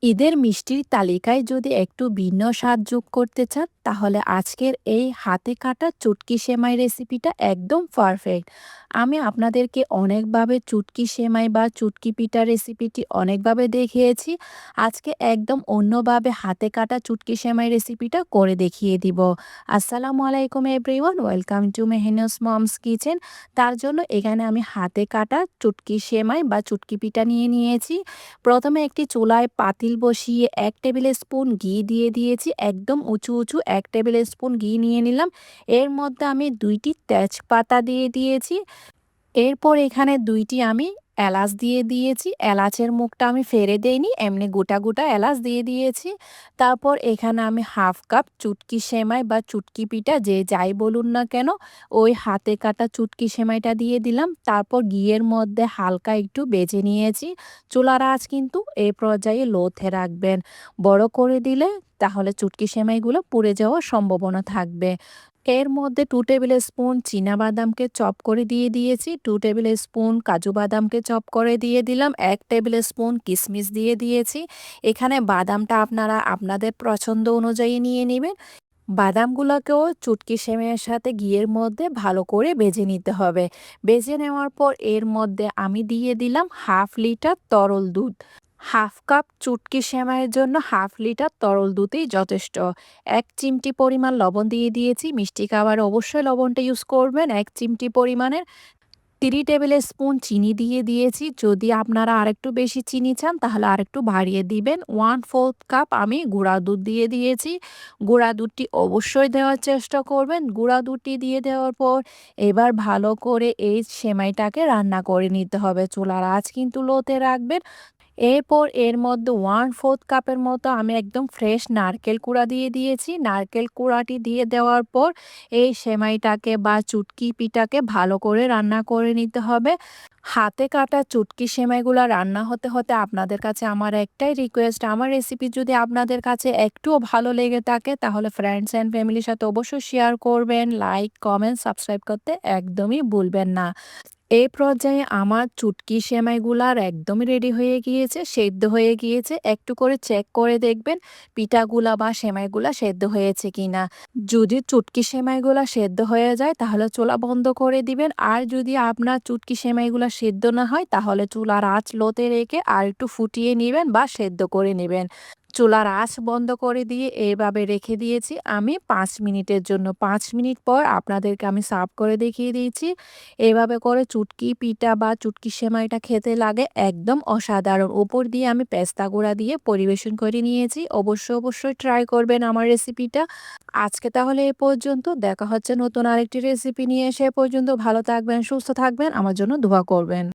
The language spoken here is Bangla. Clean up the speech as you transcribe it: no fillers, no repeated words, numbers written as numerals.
ঈদের মিষ্টির তালিকায় যদি একটু ভিন্ন স্বাদ যোগ করতে চান তাহলে আজকের এই হাতে কাটা চুটকি সেমাই রেসিপিটা একদম পারফেক্ট। আমি আপনাদেরকে অনেকভাবে চুটকি সেমাই বা চুটকি পিঠা রেসিপিটি অনেকভাবে দেখিয়েছি। আজকে একদম অন্যভাবে হাতে কাটা চুটকি সেমাই রেসিপিটা করে দেখিয়ে দিব। আসসালামু আলাইকুম everyone, welcome to Mehnaz moms kitchen. তার জন্য এখানে আমি হাতে কাটা চুটকি সেমাই বা চুটকি পিঠা নিয়ে নিয়েছি। প্রথমে একটি চুলায় পাতিল বসিয়ে ১ টেবিল স্পুন ঘি দিয়ে দিয়েছি। একদম উঁচু উঁচু ১ টেবিল স্পুন ঘি নিয়ে নিলাম। এর মধ্যে আমি ২টি তেজপাতা দিয়ে দিয়েছি। এরপর এখানে ২টি আমি এলাচ দিয়ে দিয়েছি। এলাচের মুখটা আমি ফেলে দেইনি, এমনি গোটা গোটা এলাচ দিয়ে দিয়েছি। তারপর এখানে আমি হাফ কাপ চুটকি সেমাই বা চুটকি পিঠা যে যাই বলুন না কেন, ওই হাতে কাটা চুটকি সেমাইটা দিয়ে দিলাম। তারপর ঘিয়ের মধ্যে হালকা একটু ভেজে নিয়েছি। চুলার আঁচ কিন্তু এই পর্যায়ে লোতে রাখবেন। বড় করে দিলে তাহলে চুটকি সেমাইগুলো পুড়ে যাওয়ার সম্ভাবনা থাকবে। এর মধ্যে 2 টেবিল স্পুন চীনাবাদামকে চপ করে দিয়ে দিয়েছি, 2 টেবিল স্পুন কাজু বাদামকে চপ করে দিয়ে দিলাম, 1 টেবিল স্পুন কিশমিশ দিয়ে দিয়েছি। এখানে বাদামটা আপনারা আপনাদের পছন্দ অনুযায়ী নিয়ে নেবেন। বাদামগুলোকেও চুটকি সেমাইয়ের সাথে ঘিয়ের মধ্যে ভালো করে ভেজে নিতে হবে। ভেজে নেওয়ার পর এর মধ্যে আমি দিয়ে দিলাম 1/2 লিটার তরল দুধ। হাফ কাপ চুটকি সেমাইয়ের জন্য 1/2 লিটার তরল দুধই যথেষ্ট। ১ চিমটি পরিমাণ লবণ দিয়ে দিয়েছি। মিষ্টি খাবারে অবশ্যই লবণটা ইউজ করবেন ১ চিমটি পরিমাণের। ৩ টেবিল স্পুন চিনি দিয়ে দিয়েছি। যদি আপনারা আরেকটু বেশি চিনি চান তাহলে আরেকটু বাড়িয়ে দিবেন। 1/4 কাপ আমি গুঁড়া দুধ দিয়ে দিয়েছি। গুঁড়া দুধটি অবশ্যই দেওয়ার চেষ্টা করবেন। গুঁড়া দুধটি দিয়ে দেওয়ার পর এবার ভালো করে এই সেমাইটাকে রান্না করে নিতে হবে। চুলার আঁচ কিন্তু লোতে রাখবেন। এরপর এর মধ্যে 1/4 কাপের মতো আমি একদম ফ্রেশ নারকেল কুড়া দিয়ে দিয়েছি। নারকেল কুড়াটি দিয়ে দেওয়ার পর এই সেমাইটাকে বা চুটকি পিঠাকে ভালো করে রান্না করে নিতে হবে। হাতে কাটা চুটকি সেমাইগুলা রান্না হতে হতে আপনাদের কাছে আমার একটাই রিকোয়েস্ট, আমার রেসিপি যদি আপনাদের কাছে একটুও ভালো লেগে থাকে তাহলে ফ্রেন্ডস অ্যান্ড ফ্যামিলির সাথে অবশ্যই শেয়ার করবেন। লাইক, কমেন্ট, সাবস্ক্রাইব করতে একদমই ভুলবেন না। এই পর্যায়ে আমার চুটকি সেমাইগুলার একদমই রেডি হয়ে গিয়েছে, সেদ্ধ হয়ে গিয়েছে। একটু করে চেক করে দেখবেন পিঠাগুলা বা সেমাইগুলা সেদ্ধ হয়েছে কিনা। যদি চুটকি সেমাইগুলা সেদ্ধ হয়ে যায় তাহলে চুলা বন্ধ করে দিবেন। আর যদি আপনার চুটকি সেমাইগুলা সেদ্ধ না হয় তাহলে চুলার আঁচ লোতে রেখে আর একটু ফুটিয়ে নেবেন বা সেদ্ধ করে নেবেন। চুলার আঁচ বন্ধ করে দিয়ে এভাবে রেখে দিয়েছি আমি ৫ মিনিটের জন্য। ৫ মিনিট পর আপনাদেরকে আমি সার্ভ করে দেখিয়ে দিয়েছি। এভাবে করে চুটকি পিঠা বা চুটকি সেমাইটা খেতে লাগে একদম অসাধারণ। উপর দিয়ে আমি পেস্তা গুঁড়া দিয়ে পরিবেশন করে নিয়েছি। অবশ্যই ট্রাই করবেন আমার রেসিপিটা। আজকে তাহলে এ পর্যন্ত। দেখা হচ্ছে নতুন আরেকটি রেসিপি নিয়ে। সে পর্যন্ত ভালো থাকবেন, সুস্থ থাকবেন। আমার জন্য দোয়া করবেন।